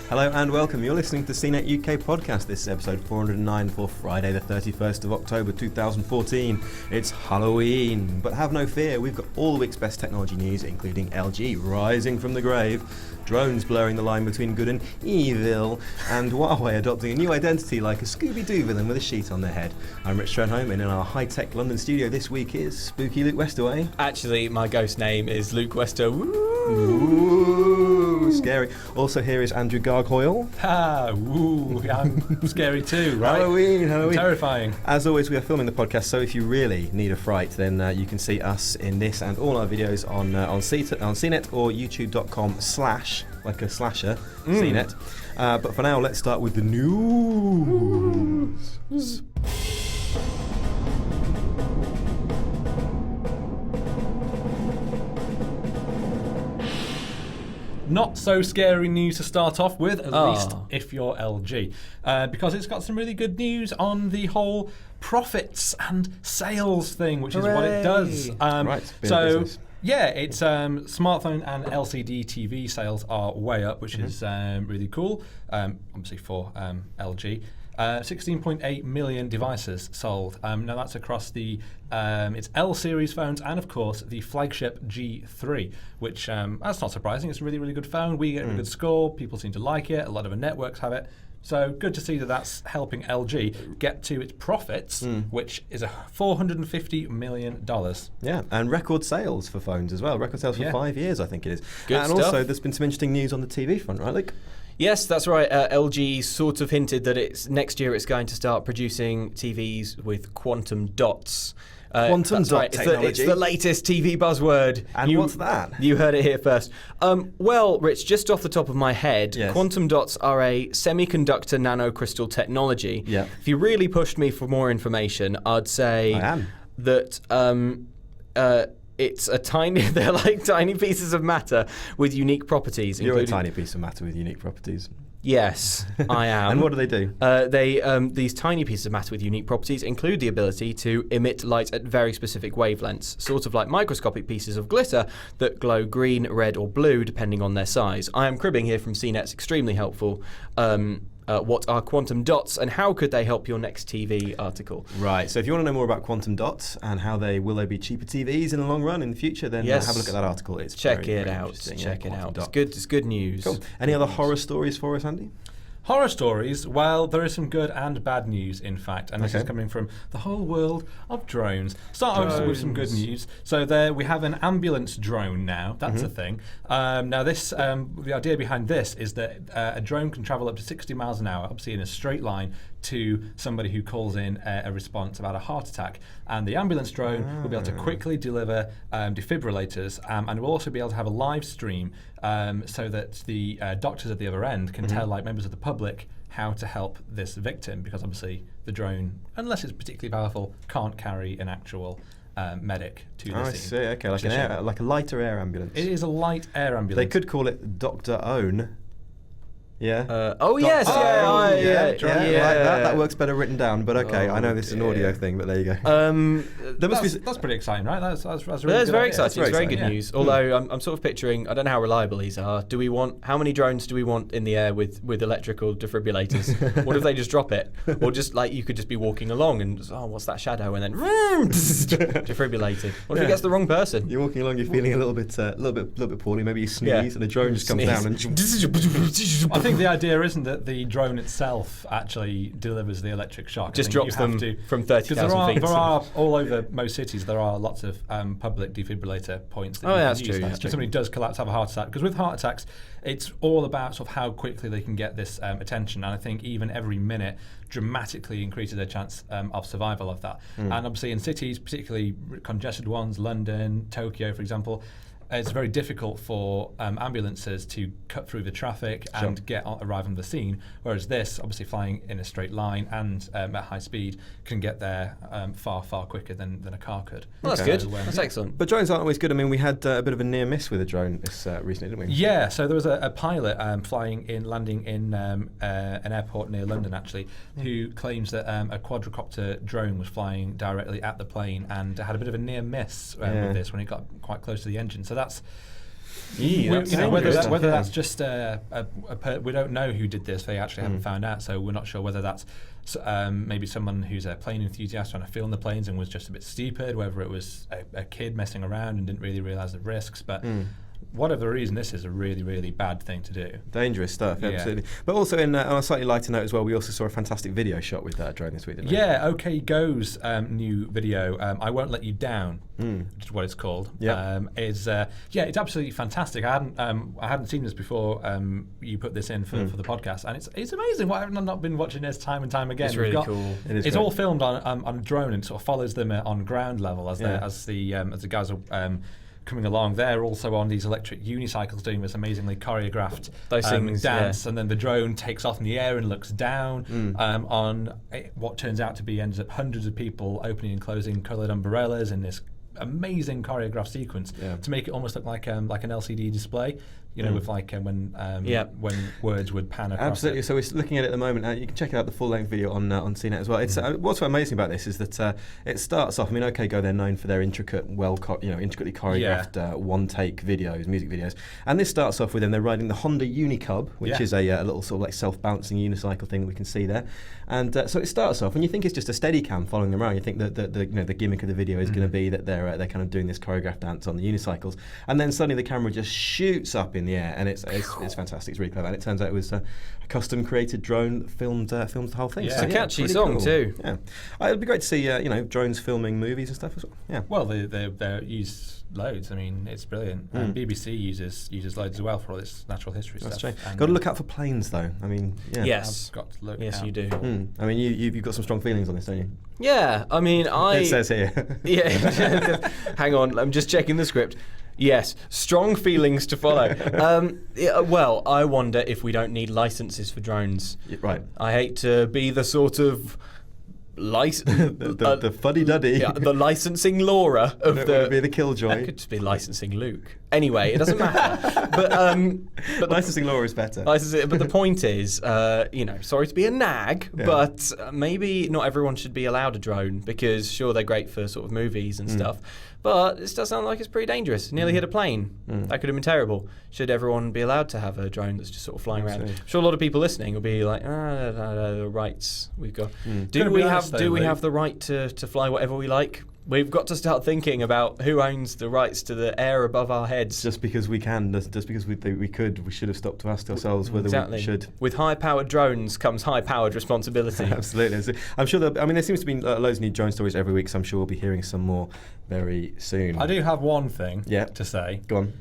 Hello and welcome. You're listening to CNET UK podcast. This is episode 409 for Friday the 31st of October 2014. It's Halloween, but have no fear, we've got all the week's best technology news, including LG rising from the grave, drones blurring the line between good and evil, and Huawei adopting a new identity like a Scooby-Doo villain with a sheet on their head. I'm Rich Trenholm, and in our high-tech London studio this week is spooky Luke Westaway. Actually, my ghost name is Luke Westo. Ooh, scary. Also here is Andrew Gargoyle. I'm scary too, right? Halloween. Terrifying. As always, we are filming the podcast, so if you really need a fright, then you can see us in this and all our videos on CNET or youtube.com/ like a slasher, CNET. But for now, let's start with the news. Not so scary news to start off with, at least if you're LG, because it's got some really good news on the whole profits and sales thing, which is what it does. Business. Yeah, it's smartphone and LCD TV sales are way up, which is really cool, obviously for LG. 16.8 million devices sold. Now that's across the it's L series phones and of course the flagship G3, which that's not surprising. It's a really, really good phone. We get a good score. People seem to like it. A lot of the networks have it. So good to see that that's helping LG get to its profits, which is $450 million. Yeah, and record sales for phones as well. Record sales for 5 years, I think it is. Good and stuff. Also, there's been some interesting news on the TV front, right, Luke? Yes, that's right. LG sort of hinted that next year it's going to start producing TVs with quantum dots. Quantum dot right. technology. It's the latest TV buzzword. And what's that? You heard it here first. Well, Rich, just off the top of my head, quantum dots are a semiconductor nanocrystal technology. Yeah. If you really pushed me for more information, I'd say that it's they're like tiny pieces of matter with unique properties. You're a tiny piece of matter with unique properties. Yes, I am. And what do they do? These tiny pieces of matter with unique properties include the ability to emit light at very specific wavelengths, sort of like microscopic pieces of glitter that glow green, red, or blue, depending on their size. I am cribbing here from CNET's extremely helpful what are quantum dots and how could they help your next TV article. Right, so if you want to know more about quantum dots and how will they be cheaper TVs in the long run in the future, then have a look at that article. It's Check very it out. Dot. It's good news. Cool. Any other horror stories for us, Andy? Horror stories, well, there is some good and bad news, in fact, and this is coming from the whole world of drones. Start off with some good news. So there we have an ambulance drone now. That's a thing. Now this, the idea behind this is that a drone can travel up to 60 miles an hour, obviously in a straight line, to somebody who calls in a response about a heart attack. And the ambulance drone will be able to quickly deliver defibrillators and will also be able to have a live stream so that the doctors at the other end can tell like members of the public how to help this victim, because obviously the drone, unless it's particularly powerful, can't carry an actual medic to the scene. I see, okay, like a lighter air ambulance. It is a light air ambulance. They could call it Dr. Own. Yeah. Yes. That works better written down. But okay, I know this is an audio thing, but there you go. That's pretty exciting, right? That's really That's very idea. exciting. It's very good news. Although I'm sort of picturing, I don't know how reliable these are. How many drones do we want in the air with electrical defibrillators? What if they just drop it, or just like you could just be walking along and what's that shadow, and then defibrillated. What if it gets the wrong person? You're walking along, you're feeling a little bit poorly. Maybe you sneeze, and the drone just comes down and. I think the idea isn't that the drone itself actually delivers the electric shock. Just drops them from 30,000 feet. There are all over most cities. There are lots of public defibrillator points. That that's true. If somebody does collapse, have a heart attack, because with heart attacks, it's all about sort of how quickly they can get this attention. And I think even every minute dramatically increases their chance of survival of that. And obviously in cities, particularly congested ones, London, Tokyo, for example. it's very difficult for ambulances to cut through the traffic and arrive on the scene, whereas this, obviously flying in a straight line and at high speed, can get there far, far quicker than a car could. Well, that's good. That's excellent. But drones aren't always good. I mean, we had a bit of a near miss with a drone recently, didn't we? Yeah, so there was a pilot landing in an airport near London, actually, who claims that a quadricopter drone was flying directly at the plane and had a bit of a near miss with this when it got quite close to the engine. So that's whether that's just we don't know who did this. They actually haven't found out, so we're not sure whether that's maybe someone who's a plane enthusiast trying to film the planes and was just a bit stupid, whether it was a kid messing around and didn't really realise the risks. But whatever the reason, this is a really, really bad thing to do. Dangerous stuff, absolutely. But also, on a slightly lighter note as well, we also saw a fantastic video shot with that drone this week, didn't we? Yeah, OK Go's new video, I Won't Let You Down, which is what it's called. It's absolutely fantastic. I hadn't seen this before you put this in for the podcast, and it's amazing. Why haven't I not been watching this time and time again? It's really cool. It's all filmed on a drone and sort of follows them on ground level as the guys are coming along. They're also on these electric unicycles doing this amazingly choreographed dance, and then the drone takes off in the air and looks down on what turns out to ends up hundreds of people opening and closing coloured umbrellas in this amazing choreographed sequence to make it almost look like an LCD display. With when words would pan across. Absolutely. So we're looking at it at the moment. You can check out the full-length video on CNET as well. It's what's so amazing about this is that it starts off. I mean, OK Go, they're known for their intricately choreographed one-take videos, music videos, and this starts off with them. They're riding the Honda Unicub, which is a little sort of like self-bouncing unicycle thing that we can see there. And so it starts off, and you think it's just a Steadicam following them around. You think that the gimmick of the video is going to be that they're kind of doing this choreographed dance on the unicycles, and then suddenly the camera just shoots up in the air, and it's fantastic. It's really clever, and it turns out it was a custom created drone that filmed the whole thing. It's a catchy song too. Yeah, it'd be great to see drones filming movies and stuff as well. Yeah. Well, they use loads. I mean, it's brilliant. BBC uses loads as well for all this natural history stuff. That's true. Got to look out for planes, though. I mean, yes, I've got to look. Yes, out. you do. I mean, you've got some strong feelings on this, don't you? Yeah, I mean, It says here. Yeah, hang on, I'm just checking the script. Yes, strong feelings to follow. Well, I wonder if we don't need licenses for drones. Right. I hate to be the sort of the fuddy-duddy. Yeah, the licensing Laura of the be the killjoy. That could just be licensing Luke. Anyway, it doesn't matter. but licensing Laura is better. But the point is, sorry to be a nag, but maybe not everyone should be allowed a drone because sure they're great for sort of movies and stuff. But this does sound like it's pretty dangerous. Nearly hit a plane. That could have been terrible. Should everyone be allowed to have a drone that's just sort of flying around? I'm sure a lot of people listening will be like, the rights we've got. Do we have the right to fly whatever we like? We've got to start thinking about who owns the rights to the air above our heads. Just because we can, just because we could, we should have stopped to ask ourselves whether we should. With high-powered drones comes high-powered responsibility. Absolutely. I'm sure there seems to be loads of new drone stories every week, so I'm sure we'll be hearing some more very soon. I do have one thing to say. Go on.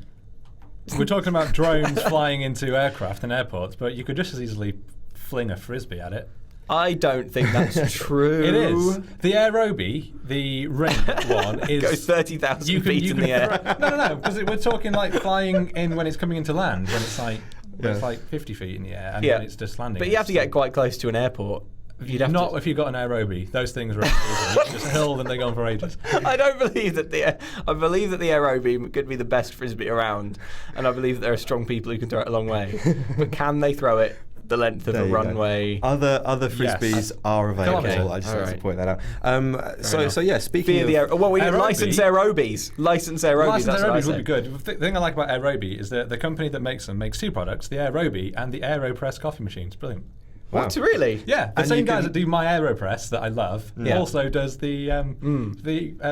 We're talking about drones flying into aircraft and airports, but you could just as easily fling a frisbee at it. I don't think that's true. It is. The Aerobie, the ring one, is... goes 30,000 feet in the air. No, because we're talking like flying in when it's coming into land, when it's like, it's like 50 feet in the air, and when it's just landing. But you have to get quite close to an airport. Not if you've got an Aerobie. Those things are just hurled and they go on for ages. I don't believe that I believe that the Aerobie could be the best frisbee around, and I believe that there are strong people who can throw it a long way. But can they throw it the length of a runway? Other frisbees are available. I just wanted to point that out. So speaking of we need license Aerobies. License Aerobies would be good. The thing I like about Aerobie is that the company that makes them makes two products: the Aerobie and the AeroPress coffee machine. It's brilliant. What, really? Yeah, the same guys that do my AeroPress that I love also does the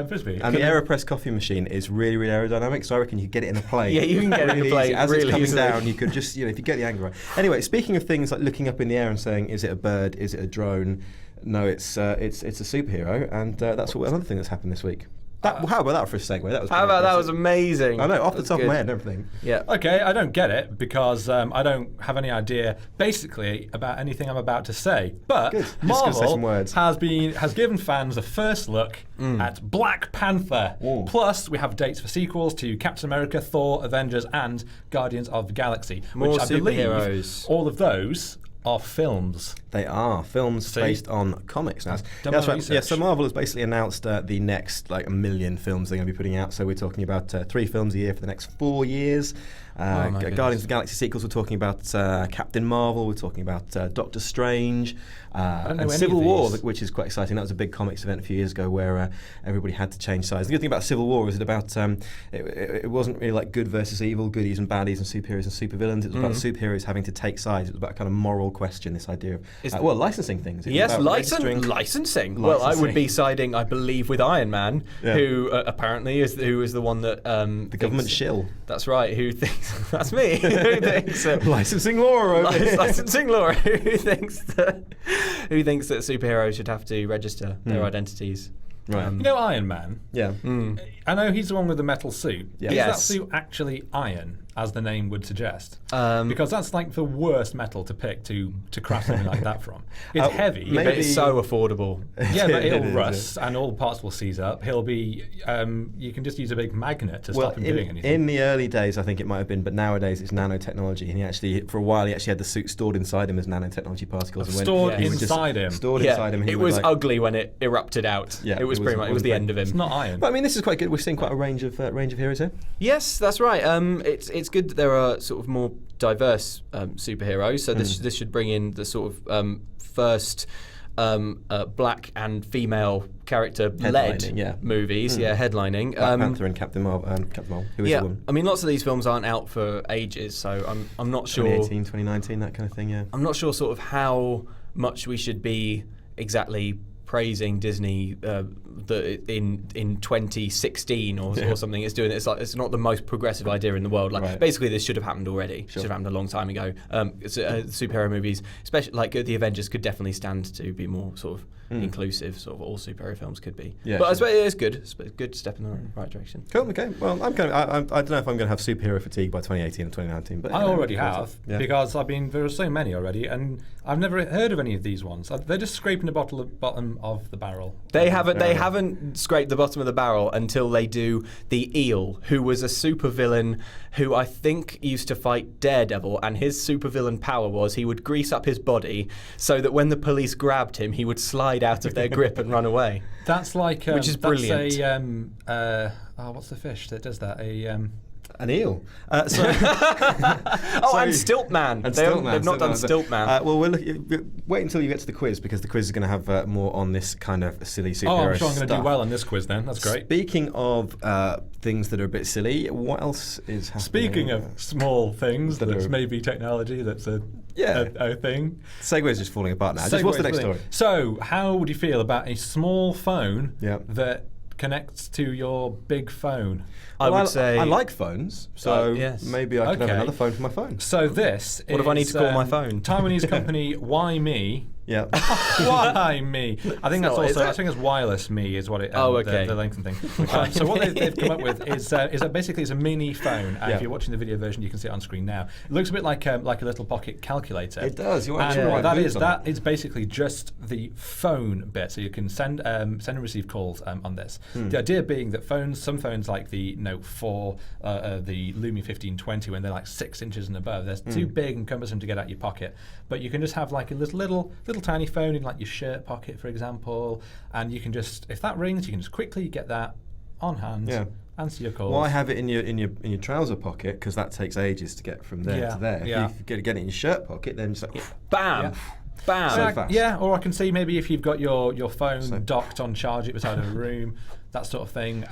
frisbee. And the AeroPress coffee machine is really, really aerodynamic, so I reckon you get it in a plane. Yeah, you can get it in a plane as really it's coming easily. down, you could just, if you get the angle right. Anyway, speaking of things like looking up in the air and saying, is it a bird, is it a drone? No, it's a superhero, and that's another thing that's happened this week. How about that for a segue? That was How about that? Was impressive. amazing. I know, off the That's top of good. my head and everything. Yeah. Okay, I don't get it because I don't have any idea, basically, about anything I'm about to say. But Good. Just gonna say Marvel some words. has given fans a first look at Black Panther. Ooh. Plus, we have dates for sequels to Captain America, Thor, Avengers, and Guardians of the Galaxy, More which I believe superheroes. all of those are films. They are films based on comics now. Done That's my right. Yeah, research. so Marvel has basically announced the next like 1 million films they're going to be putting out. So we're talking about 3 films a year for the next 4 years. my goodness. Guardians of the Galaxy sequels. We're talking about Captain Marvel. We're talking about Doctor Strange don't know and any Civil of War, these. which is quite exciting. That was a big comics event a few years ago where everybody had to change sides. The good thing about Civil War is it about it wasn't really like good versus evil, goodies and baddies, and superheroes and supervillains. It was about superheroes having to take sides. It was about a kind of moral question. This idea of licensing things. It was Yes, about registering- licensing. Well, I would be siding, I believe, with Iron Man, Yeah. who apparently is the one that The government shill. That's right. Who thinks that's me? Who thinks Licensing law over here. licensing law? Who thinks that superheroes should have to register their identities? Right. You know Iron Man? Yeah. I know he's the one with the metal suit. Yeah. Is that Yes. suit actually iron, as the name would suggest? Um, Because that's like the worst metal to pick to craft something like that from. It's heavy. maybe- But it's so affordable. Yeah, but It it'll is, rust and all parts will seize up. He'll be, you can just use a big magnet to Well, stop him doing anything. in the early days, I think it might have been, but nowadays it's nanotechnology. And he actually, for a while, he actually had the suit stored inside him as nanotechnology particles. And when Stored he would just- inside him. Stored Yeah, inside him. And he it would, was like, ugly when it erupted out. Yeah, it was it pretty much. It was the end of him. It's not iron. But I mean, this is quite good. We're seeing quite a range of heroes here. Yes, that's right. It's good that there are sort of more diverse superheroes. So this should bring in the sort of first black and female character-led Headlining, yeah. movies. Yeah, headlining. Black Panther and Captain Marvel, who is a woman. I mean, lots of these films aren't out for ages, so I'm not sure. 2018, 2019, that kind of thing. Yeah. I'm not sure sort of how much we should be exactly praising Disney in 2016 or something. It's doing it. It's not the most progressive idea in the world. Like basically, this should have happened already. Should have happened a long time ago. Superhero movies, especially like the Avengers, could definitely stand to be more sort of inclusive. Sort of all superhero films could be. Yeah, but I sure. suppose it is good. It's a good step in the right direction. Cool. Okay. Well, I don't know if I'm going to have superhero fatigue by 2018 or 2019, but I already have, Yeah. because there are so many already, and I've never heard of any of these ones. They're just scraping the bottom of the barrel. They haven't scraped the bottom of the barrel until they do the Eel, who was a supervillain who I think used to fight Daredevil, and his supervillain power was he would grease up his body so that when the police grabbed him, he would slide out of their grip and run away. That's like Which is brilliant. That's what's the fish that does that? An eel. And Stiltman. They've not done Stiltman. Well, wait until you get to the quiz, because the quiz is going to have more on this kind of silly superhero I'm sure I'm going to do stuff. well on this quiz then. That's great. Speaking of things that are a bit silly, what else is happening? Speaking of small things, That that's are- maybe technology, that's a thing. Segway's just falling apart now. Just what's the next story? So, how would you feel about a small phone Yeah. that connects to your big phone? I would say. I like phones, so yes. maybe I could have Okay. another phone for my phone. So this What if I need to call my phone? Taiwanese company Whyme. Yeah. Whyme. I think that's not, is also. it? I think it's wireless me is what it. Oh, okay. The length and thing. So what they've come up with is that basically it's a mini phone. Yeah. If you're watching the video version, you can see it on screen now. It looks a bit like a little pocket calculator. It does. You And actually what write that books is on that it. is basically just the phone bit, so you can send and receive calls on this. The idea being that some phones like the Note 4, the Lumia 1520, when they're like 6 inches and above, they're too big and cumbersome to get out your pocket. But you can just have like a little tiny phone in like your shirt pocket, for example, and you can just, if that rings, you can just quickly get that on hand. Yeah. Answer your calls. Why have it in your trouser pocket? Because that takes ages to get from there Yeah, to there. yeah. If you get it in your shirt pocket, then just like, Bam! Yeah. Bam! So fast. Yeah, or I can see maybe if you've got your phone So- docked on charge at the side of a room, that sort of thing,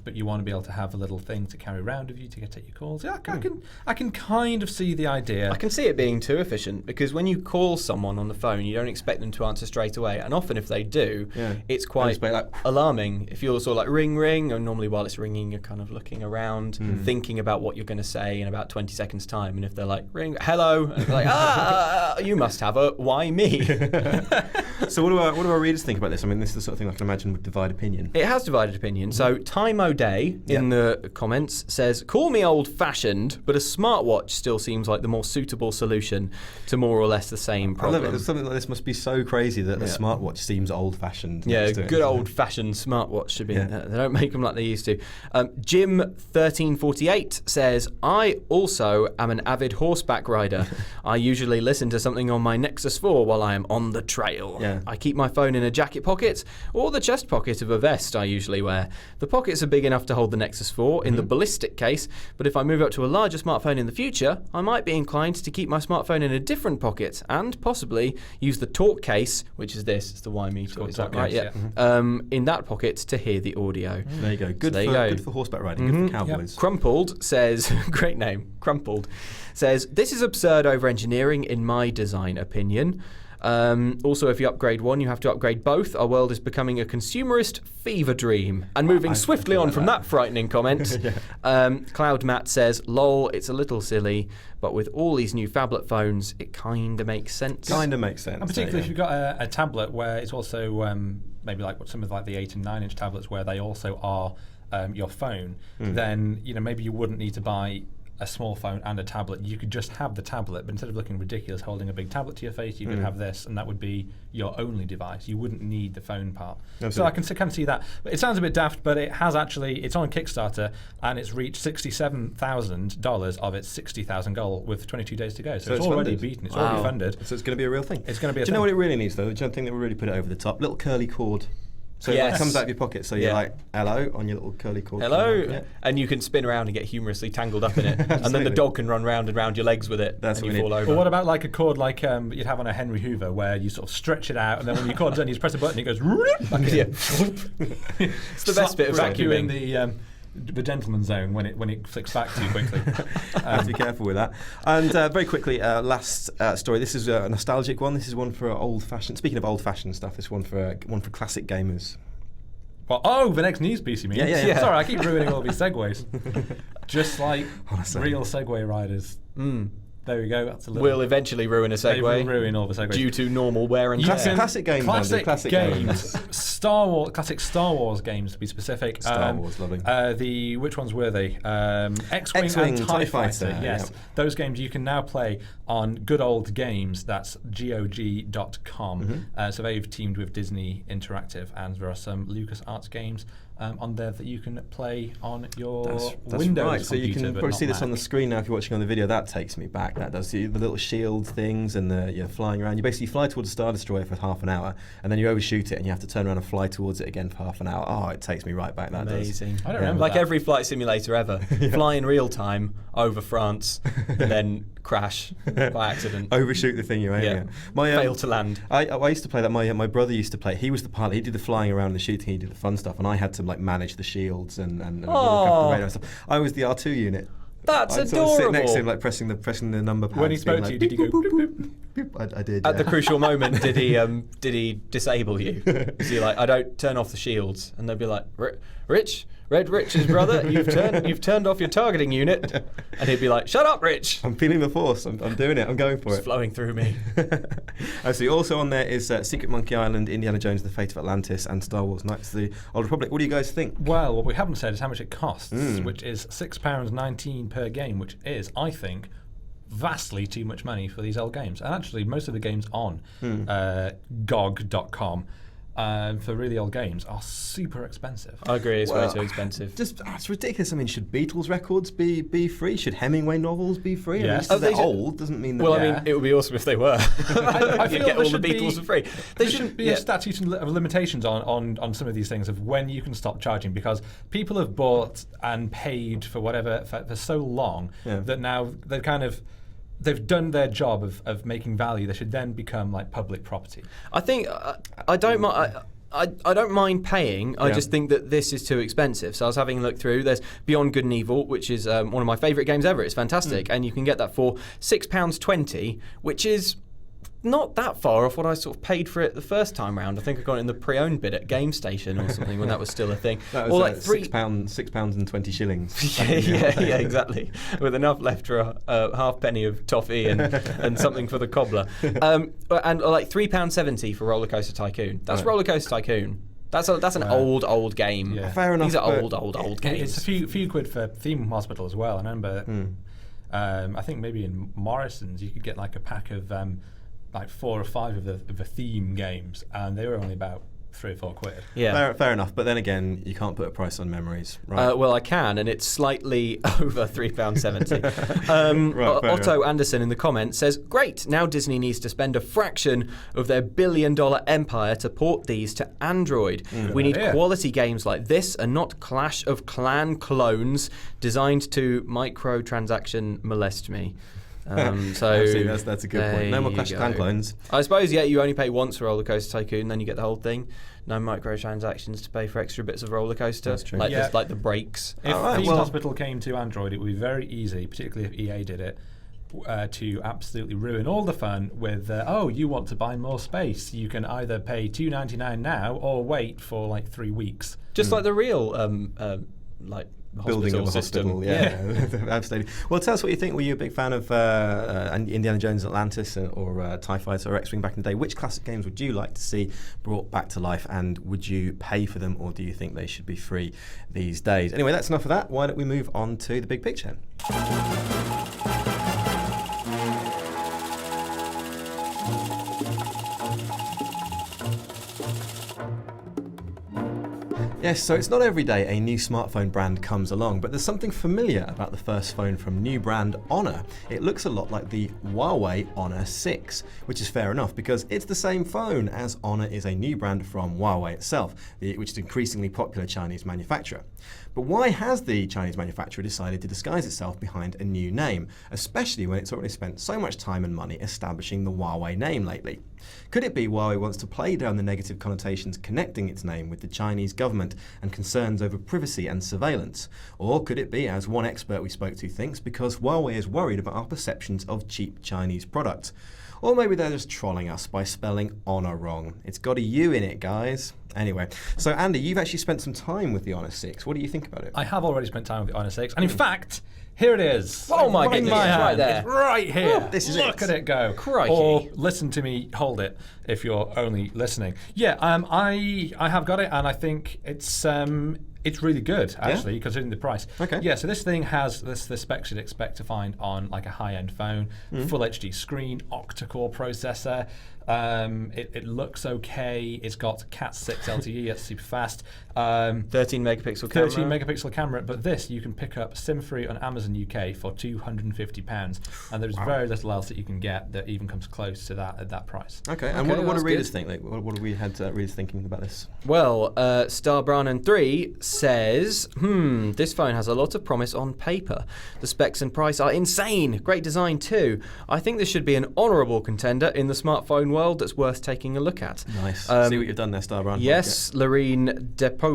but you want to be able to have a little thing to carry around with you to take your calls. Yeah, I can kind of see the idea. I can see it being too efficient, because when you call someone on the phone, you don't expect them to answer straight away, and often if they do, Yeah. it's I quite just make like- alarming. If you're sort of like ring ring, and normally while it's ringing, you're kind of looking around, thinking about what you're going to say in about 20 seconds time, and if they're like ring hello, and they're like you must have a why me. So what do our readers think about this? I mean, this is the sort of thing I can imagine would divide opinion. It has divided divided opinion. So Time O'Day in the comments says, call me old-fashioned, but a smartwatch still seems like the more suitable solution to more or less the same problem. I love it. Something like this must be so crazy that a smartwatch seems old-fashioned. Yeah, good old-fashioned smartwatch should be. They don't make them like they used to. Jim1348 says, I also am an avid horseback rider. I usually listen to something on my Nexus 4 while I am on the trail. Yeah. I keep my phone in a jacket pocket or the chest pocket of a vest I usually wear. The pockets are big enough to hold the Nexus 4 in the ballistic case, but if I move up to a larger smartphone in the future, I might be inclined to keep my smartphone in a different pocket and possibly use the talk case, which is this, it's the Whyme. Is that right? Case, in that pocket to hear the audio. There you go. Good for horseback riding, good for cowboys. Yep. Crumpled says, great name, Crumpled, says, this is absurd over-engineering in my design opinion. Also, if you upgrade one, you have to upgrade both. Our world is becoming a consumerist fever dream. And moving swiftly on from that frightening comment, Cloud Matt says, lol, it's a little silly, but with all these new phablet phones, it kind of makes sense. Kind of makes sense. And particularly if you've got a tablet where it's also maybe like some of like the 8 and 9 inch tablets where they also are your phone, then maybe you wouldn't need to buy a small phone and a tablet. You could just have the tablet, but instead of looking ridiculous holding a big tablet to your face, you could have this, and that would be your only device. You wouldn't need the phone part. Absolutely. So I can kind of see that. But it sounds a bit daft, but it has actually, it's on Kickstarter, and it's reached $67,000 of its $60,000 goal with 22 days to go. So it's already funded. beaten. It's already funded. So it's going to be a real thing. It's going to be a thing. Do you know what it really needs, though? Do you think that will really put it over the top? Little curly cord. So it comes out of your pocket, so you're like, hello, on your little curly cord. Hello. And you can spin around and get humorously tangled up in it. And then the dog can run round and round your legs with it. That's and what you fall over. Or what about like a cord like you'd have on a Henry Hoover where you sort of stretch it out and then when your cord's done, you just press a button and it goes back in. It's the best bit of vacuuming the gentleman's zone when it flicks back too quickly. Have to be careful with that. And very quickly, last story. This is a nostalgic one. This is one for old-fashioned. Speaking of old-fashioned stuff, this one for classic gamers. Well, the next news piece, you mean? Yeah. Sorry, I keep ruining all these segues. Just like real Segway riders. There we go. That's a little. Will eventually ruin a Segway. They will ruin all the Segways due to normal wear and tear. Classic games. Classic games. Classic Star Wars games, to be specific. Star Wars, lovely. Which ones were they? X-Wing and TIE Fighter. Yes, those games you can now play on Good Old Games. That's GOG.com. So they've teamed with Disney Interactive, and there are some LucasArts games on there that you can play on your Windows right. So you computer, can probably see this Mac. on the screen now if you're watching on the video. That takes me back. That does the little shield things and you're flying around. You basically fly towards a Star Destroyer for half an hour, and then you overshoot it, and you have to turn around and fly towards it again for half an hour. Oh, it takes me right back. That amazing. I don't remember like that. every flight simulator ever. Fly in real time over France, and then crash by accident. Overshoot the thing you're aiming at. Fail to land. I used to play that. My brother used to play. He was the pilot. He did the flying around and the shooting. He did the fun stuff, and I had to manage the shields and look after the radar and stuff. I was the R2 unit. That's I'd adorable. Sort of sit next to him, pressing the number pads. When he spoke to you, did he go boop, boop, boop? I did. At the crucial moment, did he disable you? Was he like, I don't turn off the shields, and they'd be like, Rich, Red Rich's brother, you've turned off your targeting unit, and he'd be like, shut up, Rich. I'm feeling the force. I'm doing it. I'm going for it's flowing through me. I see. Also on there is Secret Monkey Island, Indiana Jones: The Fate of Atlantis, and Star Wars: Knights of the Old Republic. What do you guys think? Well, what we haven't said is how much it costs, which is £6.19 per game, which is, I think, vastly too much money for these old games. And actually, most of the games on GOG.com for really old games are super expensive. I agree, it's way too expensive. It's ridiculous. I mean, should Beatles records be free? Should Hemingway novels be free? Yes. I mean, they're old doesn't mean that. Well, I mean, it would be awesome if they were. I feel get all the should Beatles for free. There should be a statute of limitations on some of these things of when you can stop charging, because people have bought and paid for whatever for so long that now they've done their job of making value. They should then become like public property. I think I don't mind. I don't mind paying. I just think that this is too expensive. So I was having a look through. There's Beyond Good and Evil, which is one of my favourite games ever. It's fantastic, and you can get that for £6.20, which is not that far off what I sort of paid for it the first time round. I think I got it in the pre-owned bit at Game Station or something when that was still a thing. That was like £6 and 20 shillings. yeah, exactly. With enough left for a halfpenny of toffee and something for the cobbler. And like £3.70 for Roller Coaster Tycoon. That's Roller Coaster Tycoon. That's an old game. Yeah. Fair enough. These are old games. It's a few quid for Theme Hospital as well. I remember, I think maybe in Morrison's you could get like a pack of like 4 or 5 of the theme games, and they were only about 3 or 4 quid. Yeah, fair enough. But then again, you can't put a price on memories, right? well, I can, and it's slightly over £3.70. Right, Otto Anderson in the comments says, "Great! Now Disney needs to spend a fraction of their billion-dollar empire to port these to Android. We need quality games like this, and not Clash of Clan clones designed to microtransaction molest me." So that's a good point. No more Clash of Clans clones. I suppose, you only pay once for Roller Coaster Tycoon, then you get the whole thing. No microtransactions to pay for extra bits of roller coaster. That's true. Like the brakes. If Theme Hospital came to Android, it would be very easy, particularly if EA did it, to absolutely ruin all the fun with, you want to buy more space. You can either pay $2.99 now or wait for like 3 weeks. Just like the real Building of a system. hospital, absolutely. Well, tell us what you think. Were you a big fan of Indiana Jones Atlantis or TIE Fighter or X-Wing back in the day? Which classic games would you like to see brought back to life, and would you pay for them, or do you think they should be free these days? Anyway, that's enough of that. Why don't we move on to the big picture? Yes, so it's not every day a new smartphone brand comes along, but there's something familiar about the first phone from new brand Honor. It looks a lot like the Huawei Honor 6, which is fair enough because it's the same phone, as Honor is a new brand from Huawei itself, which is an increasingly popular Chinese manufacturer. But why has the Chinese manufacturer decided to disguise itself behind a new name, especially when it's already spent so much time and money establishing the Huawei name lately? Could it be Huawei wants to play down the negative connotations connecting its name with the Chinese government and concerns over privacy and surveillance? Or could it be, as one expert we spoke to thinks, because Huawei is worried about our perceptions of cheap Chinese products? Or maybe they're just trolling us by spelling Honor wrong. It's got a U in it, guys. Anyway, so Andy, you've actually spent some time with the Honor 6. What do you think about it? I have already spent time with the Honor 6, and in fact, here it is. Oh my goodness, my hand. right there. It's right here. Oh, this is Look at it go. Crikey. Or listen to me hold it if you're only listening. Yeah, I have got it, and I think it's really good, actually, considering the price. Okay. Yeah, so this thing has the specs you'd expect to find on like a high-end phone, full HD screen, octa-core processor. It looks okay. It's got Cat 6 LTE. It's super fast. 13 megapixel camera. 13 megapixel camera, but this you can pick up SIM-free on Amazon UK for £250, and there's very little else that you can get that even comes close to that at that price. Okay, and what do readers think? Like, what have we had readers thinking about this? Well, Star Brannan 3 says, this phone has a lot of promise on paper. The specs and price are insane. Great design too. I think this should be an honourable contender in the smartphone world that's worth taking a look at. Nice. See what you've done there, Star Brannan. Yes, Lorene Depopier,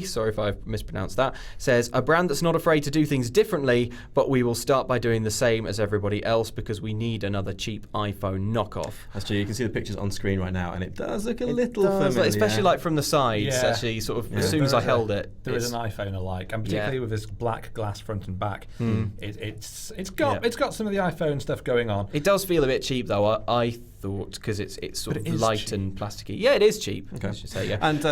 sorry if I've mispronounced that, says, a brand that's not afraid to do things differently, but we will start by doing the same as everybody else because we need another cheap iPhone knockoff. That's true. You can see the pictures on screen right now, and it does look a little familiar. Especially like from the sides, actually, sort of as soon as I held it. There is an iPhone alike, and particularly with this black glass front and back, it's got some of the iPhone stuff going on. It does feel a bit cheap though. I thought because it's sort of light cheap. And plasticky. Yeah, it is cheap. Okay, I should say. Yeah. And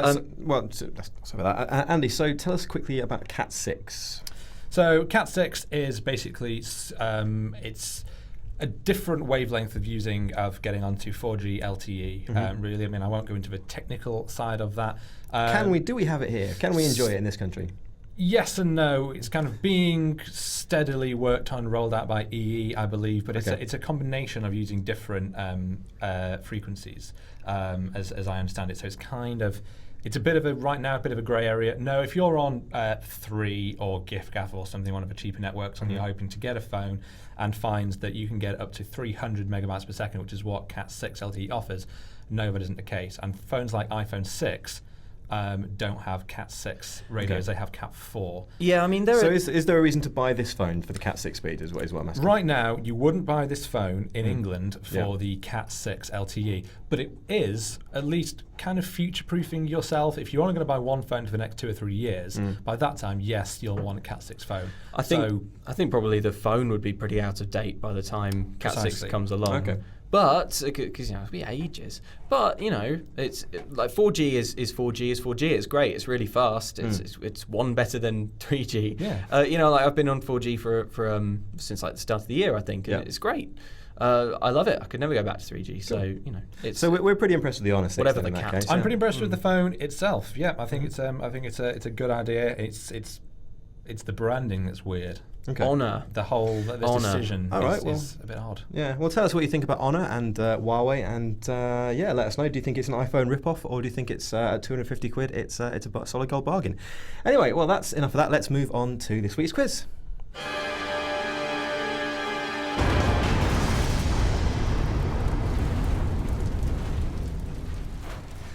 Andy, so tell us quickly about Cat 6. So Cat 6 is basically it's a different wavelength of getting onto 4G LTE. Really, I mean, I won't go into the technical side of that. Do we have it here? Can we enjoy it in this country? Yes and no. It's kind of being steadily worked on, rolled out by EE, I believe, but it's a combination of using different frequencies, as I understand it. So it's kind of, it's a bit of a grey area. No, if you're on 3 or giffgaff or something, one of the cheaper networks, and you're hoping to get a phone and finds that you can get up to 300 megabytes per second, which is what Cat 6 LTE offers, no, that isn't the case. And phones like iPhone 6 don't have Cat 6 radios, they have Cat 4. Yeah, I mean, is there a reason to buy this phone for the Cat 6 speed, is what I'm asking? Right now, you wouldn't buy this phone in England for the Cat 6 LTE, but it is at least kind of future-proofing yourself. If you're only going to buy one phone for the next 2 or 3 years, by that time, yes, you'll want a Cat 6 phone. I think probably the phone would be pretty out of date by the time Cat 6 comes along. Okay. But because it'll be ages. But it's like 4G is 4G is 4G. It's great. It's really fast. It's one better than 3G. Yeah. Like I've been on 4G for since like the start of the year, I think. And it's great. I love it. I could never go back to 3G. So it's So we're pretty impressed with the Honor 6. whatever then, the in that cat. case. I'm pretty impressed with the phone itself. Yeah, I think it's a good idea. It's the branding that's weird. Okay. Honor. This Honor. decision All right, is a bit odd. Yeah, well, tell us what you think about Honor and Huawei, and let us know. Do you think it's an iPhone rip-off, or do you think it's at 250 quid? It's a solid gold bargain. Anyway, well, that's enough of that. Let's move on to this week's quiz.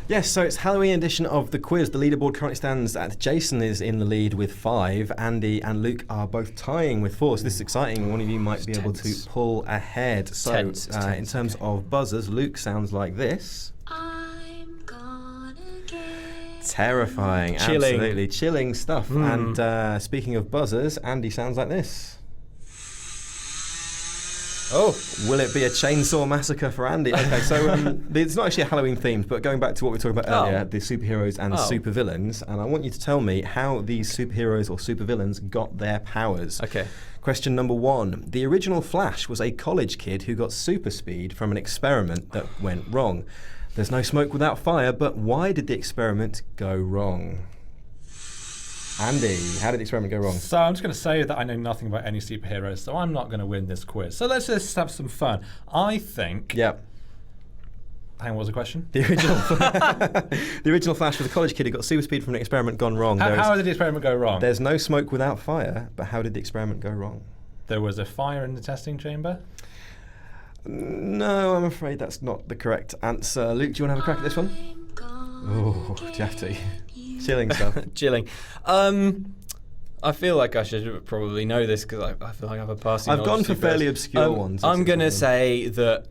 Yes, so it's Halloween edition of the quiz. The leaderboard currently stands at Jason is in the lead with 5. Andy and Luke are both tying with 4. So this is exciting. One of you might be able to pull ahead. So in terms of buzzers, Luke sounds like this. I'm gonna get Terrifying, Chilling. absolutely chilling stuff. And speaking of buzzers, Andy sounds like this. Oh, Will it be a chainsaw massacre for Andy? Okay, so it's not actually a Halloween themed, but going back to what we were talking about earlier, the superheroes and supervillains, and I want you to tell me how these superheroes or supervillains got their powers. okay. Question number 1. The original Flash was a college kid who got super speed from an experiment that went wrong. There's no smoke without fire, but why did the experiment go wrong? Andy, how did the experiment go wrong? So I'm just going to say that I know nothing about any superheroes, so I'm not going to win this quiz. So let's just have some fun. I think... Yep. Hang on, what was the question? The original Flash was a college kid who got super speed from an experiment gone wrong. How did the experiment go wrong? There's no smoke without fire, but how did the experiment go wrong? There was a fire in the testing chamber. No, I'm afraid that's not the correct answer. Luke, do you want to have a crack at this one? I'm gonna Oh, do you have to? Chilling stuff. Chilling. I feel like I should probably know this because I feel like I have a passing I've knowledge gone of for superheroes. fairly obscure ones. I'm This going to is say that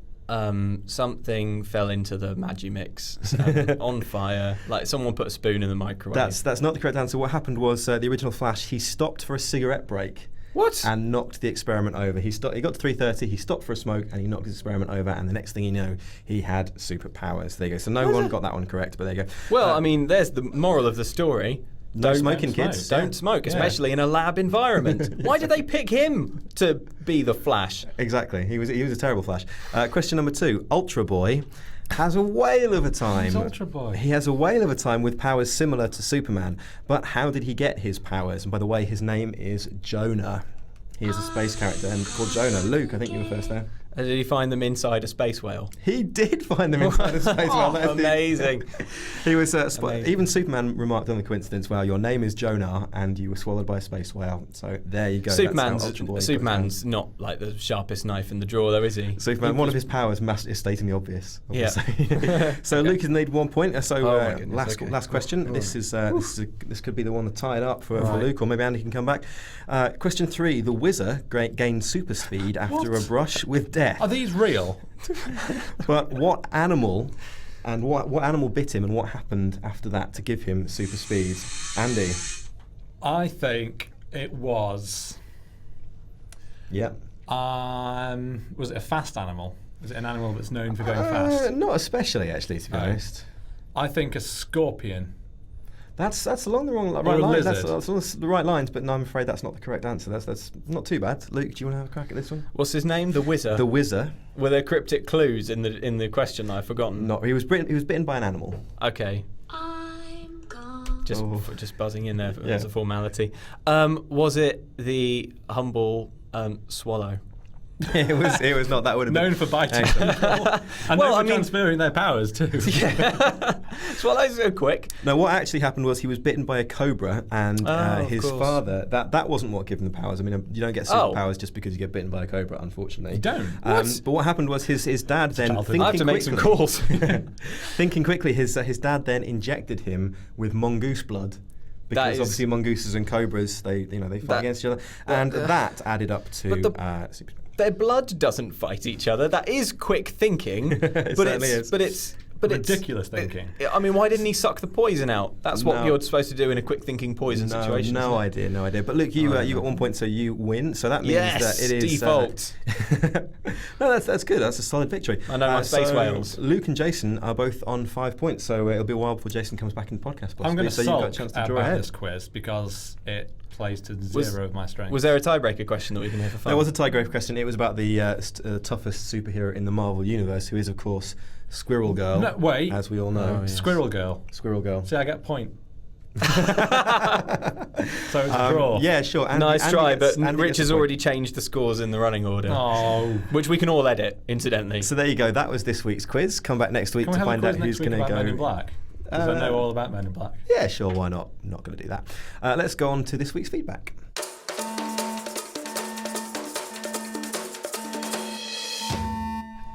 something fell into the Magimix on fire. Like someone put a spoon in the microwave. That's not the correct answer. What happened was the original Flash, he stopped for a cigarette break. What? And knocked the experiment over. He got to 3:30, he stopped for a smoke, and he knocked his experiment over, and the next thing you know, he had superpowers. There you go. So no one got that one correct, but there you go. Well, I mean, there's the moral of the story. No smoking, smoke. kids. Don't smoke, especially in a lab environment. Why did they pick him to be the Flash? Exactly. He was a terrible Flash. Question number 2. Ultra Boy has a whale of a time. Who's Ultra Boy? He has a whale of a time with powers similar to Superman. But how did he get his powers? And by the way, his name is Jonah. He is a space character and called Jonah. Luke, I think you were first there. Did he find them inside a space whale? He did find them inside a space whale. That's Amazing. He was Amazing. even Superman remarked on the coincidence. Well, your name is Jonah, and you were swallowed by a space whale. So there you go. Superman's not like the sharpest knife in the drawer, though, is he? Superman. One of his powers is stating the obvious. Yeah. Obviously. So Luke has made 1 point. So my goodness, last question. This could be the one that tied up for Luke, or maybe Andy can come back. Question 3. The Whizzer gained super speed after a brush with death. Are these real? But what animal and what animal bit him, and what happened after that to give him super speed? Andy. I think it was... Yeah. Was it a fast animal? Is it an animal that's known for going fast? Not especially, actually, to be honest. I think a scorpion. That's along the right a lines. lizard. That's along the right lines, but no, I'm afraid that's not the correct answer. That's not too bad. Luke, do you want to have a crack at this one? What's his name? The Whizzer. The Whizzer. Were there cryptic clues in the question that I've forgotten? No, he was bitten by an animal. Okay. I'm gonna Just buzzing in there as a formality. Was it the humble swallow? It was not. That would have been Known for biting people. And known for transferring their powers too. Yeah. Swallows are quick. No, what actually happened was he was bitten by a cobra, and his father. That wasn't what gave him the powers. I mean, you don't get superpowers just because you get bitten by a cobra, unfortunately. You don't. But what happened was his dad then thinking I have to make some calls. Thinking quickly, his dad then injected him with mongoose blood. Because obviously mongooses and cobras, they fight against each other, and that added up to their blood doesn't fight each other. That is quick thinking, but But ridiculous thinking. I mean, why didn't he suck the poison out? That's what No. you're supposed to do in a quick thinking poison situation. No idea. But look, you got 1 point, so you win. So that means that it is default. No, that's good. That's a solid victory. I know my space so whales. Luke and Jason are both on 5 points, so it'll be a while before Jason comes back in the podcast. Possibly. I'm going to so you've got a sulk chance to about draw ahead. this quiz because it plays to zero of my strength. Was there a tiebreaker question that we can hear for fun? There was a tiebreaker question. It was about the toughest superhero in the Marvel universe, who is, of course, Squirrel Girl. No, wait. As we all know. Oh, yes. Squirrel Girl. Squirrel Girl. See, I get a point. So it's a draw. Yeah, sure. Nice try, but Andy Rich gets a has point. already changed the scores in the running order. Oh. Which we can all edit, incidentally. So there you go. That was this week's quiz. Come back next week Can we to have a find quiz out who's next week going to about go. Men in Black? Because I know all about Men in Black. Yeah, sure. Why not? Not going to do that. Let's go on to this week's feedback.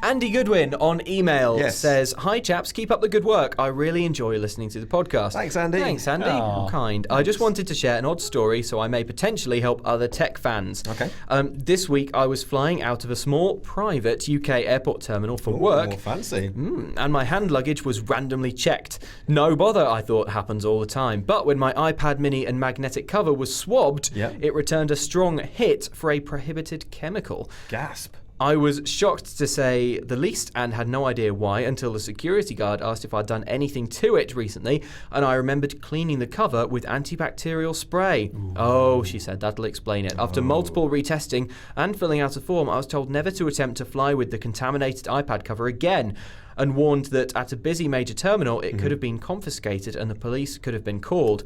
Andy Goodwin on email Yes. says, "Hi chaps, keep up the good work. I really enjoy listening to the podcast." Thanks, Andy. Thanks, Andy. Aw. How kind. I just wanted to share an odd story so I may potentially help other tech fans. Okay. This week I was flying out of a small private UK airport terminal for work. More fancy. And my hand luggage was randomly checked. No bother, I thought, happens all the time. But when my iPad mini and magnetic cover was swabbed, Yep. it returned a strong hit for a prohibited chemical. Gasp. I was shocked to say the least and had no idea why until the security guard asked if I'd done anything to it recently, and I remembered cleaning the cover with antibacterial spray. Ooh. Oh, she said, that'll explain it. After multiple retesting and filling out a form, I was told never to attempt to fly with the contaminated iPad cover again, and warned that at a busy major terminal it could have been confiscated and the police could have been called.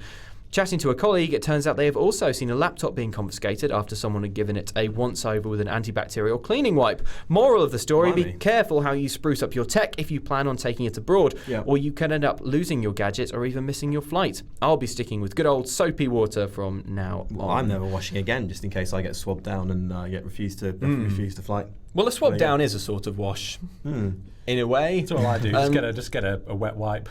Chatting to a colleague, it turns out they have also seen a laptop being confiscated after someone had given it a once-over with an antibacterial cleaning wipe. Moral of the story, be Blimey. careful how you spruce up your tech if you plan on taking it abroad, Yeah. or you can end up losing your gadget or even missing your flight. I'll be sticking with good old soapy water from now Well, on. I'm never washing again, just in case I get swabbed down and get refused to flight. Well, a swab There you down is a sort of wash, Hmm. in a way. That's all I do. Just get a wet wipe.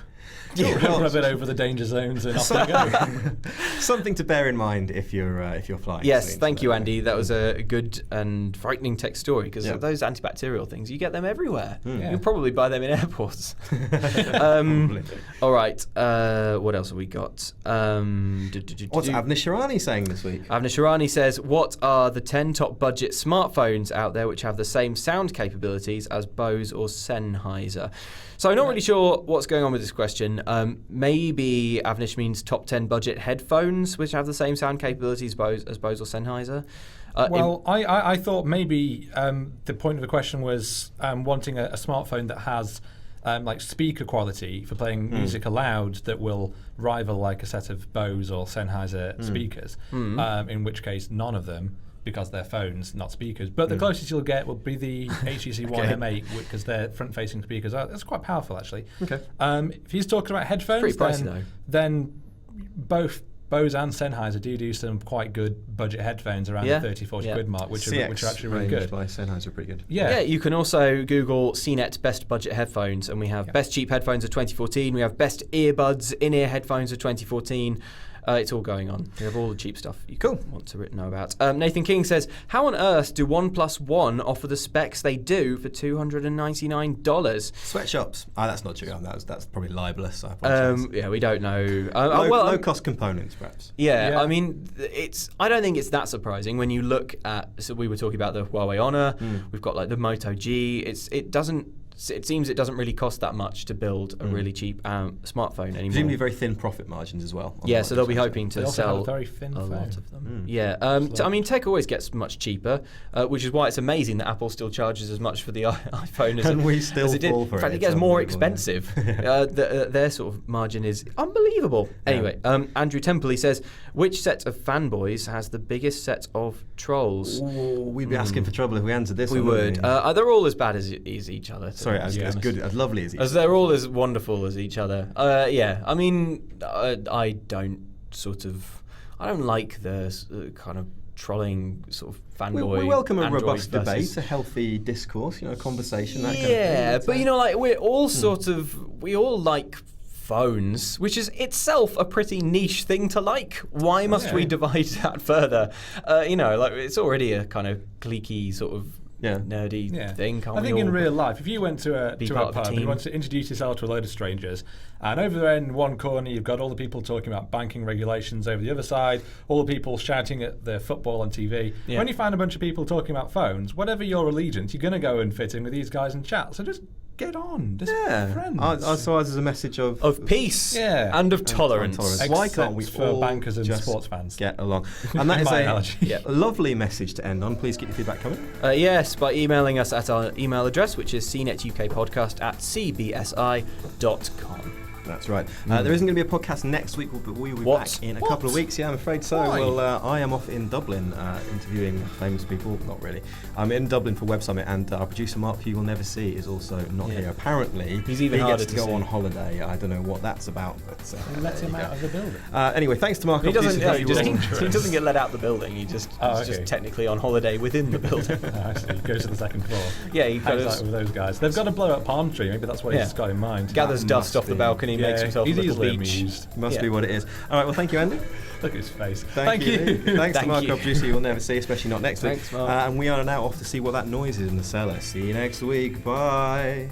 Yeah, well- Rub it over the danger zones and off they go. Something to bear in mind if you're flying. Yes, soon, thank so you, there Andy. That was a good and frightening tech story because Yeah. those antibacterial things, you get them everywhere. Yeah. You can probably buy them in airports. Probably. All right, what else have we got? What's Avnish Shirani saying this week? Avnish Shirani says, what are the 10 top budget smartphones out there which have the same sound capabilities as Bose or Sennheiser? So I'm not really sure what's going on with this question. Maybe Avnish means top 10 budget headphones which have the same sound capabilities as Bose or Sennheiser. I thought maybe the point of the question was wanting a smartphone that has like speaker quality for playing music aloud that will rival like a set of Bose or Sennheiser speakers. In which case, none of them, because they're phones, not speakers. But the closest you'll get will be the HTC One M8 because they're front-facing speakers. That's quite powerful, actually. Okay. If he's talking about headphones, Pretty pricey, though. then both Bose and Sennheiser do some quite good budget headphones around the 30-40 quid mark, which are actually really good. By Sennheiser are pretty good. Yeah, you can also Google CNET best budget headphones, and we have best cheap headphones of 2014. We have best earbuds, in-ear headphones of 2014. It's all going on. We have all the cheap stuff you want to know about. Nathan King says, how on earth do OnePlus One offer the specs they do for $299? Sweatshops. That's not true. That's probably libelous. I apologise. Yeah, we don't know. Low-cost components, perhaps. Yeah, I mean, I don't think it's that surprising when you look at. So we were talking about the Huawei Honor. We've got like the Moto G. It seems it doesn't really cost that much to build a really cheap smartphone anymore. Presumably very thin profit margins as well. Yeah, so they'll be hoping to They also have sell a very thin phone. lot of them. Yeah, I mean, tech always gets much cheaper, which is why it's amazing that Apple still charges as much for the iPhone as And we still as it did. fall for In fact, it. it gets It's more unbelievable, expensive. Their sort of margin is unbelievable. Anyway, Andrew Templey says, which set of fanboys has the biggest set of trolls? Ooh, we'd be asking for trouble if we answered this. We one, wouldn't would. we? They're all as bad as each other. Sorry, as good, as lovely as each. As they're all as wonderful as each other. Yeah, I mean, I don't like the kind of trolling sort of fanboy. We welcome a Android robust versus- debate, a healthy discourse, a conversation, that kind of Yeah, thing. but like we're all we all like phones, which is itself a pretty niche thing to like. Why must we divide that further? Like it's already a kind of cliquey sort of nerdy thing. Can't I think we in all real life, if you went to a be part of a pub and you team? want to introduce yourself to a load of strangers, and over there in one corner you've got all the people talking about banking regulations, over the other side all the people shouting at the football on TV. Yeah. When you find a bunch of people talking about phones, whatever your allegiance, you're going to go and fit in with these guys and chat. So just get on, just friends. I saw it as a message of peace and of tolerance. Why can't we for all bankers and just sports fans get along? And that is My a analogy. lovely message to end on. Please keep your feedback coming. Yes, by emailing us at our email address, which is cnetukpodcast@cbsi.com. That's right. There isn't going to be a podcast next week, but we will be back in a couple of weeks. Yeah, I'm afraid so. Why? Well, I am off in Dublin interviewing famous people. Not really. I'm in Dublin for Web Summit, and our producer Mark, who you will never see, is also not here. Apparently, He's even he harder gets to to go see. on holiday. I don't know what that's about, but let there him you go. out of the building. Anyway, thanks to Mark. He doesn't. Obviously, He, very just, well. he doesn't get let out the building. He's okay. just technically on holiday within the building. I see. He goes to the second floor. Yeah, he Hangs goes. out with those guys. They've got to blow up palm tree. Maybe that's what he's got in mind. Gathers That dust must off the be. balcony, makes himself a he's little easily beach. amused. Must Yeah. be what it is. All right. Well, thank you, Andy. Look at his face. Thank you. Thanks to Thank Mark, you. our producer. You will never see, especially not next week. Thanks, Mark. And we are now off to see what that noise is in the cellar. See you next week. Bye.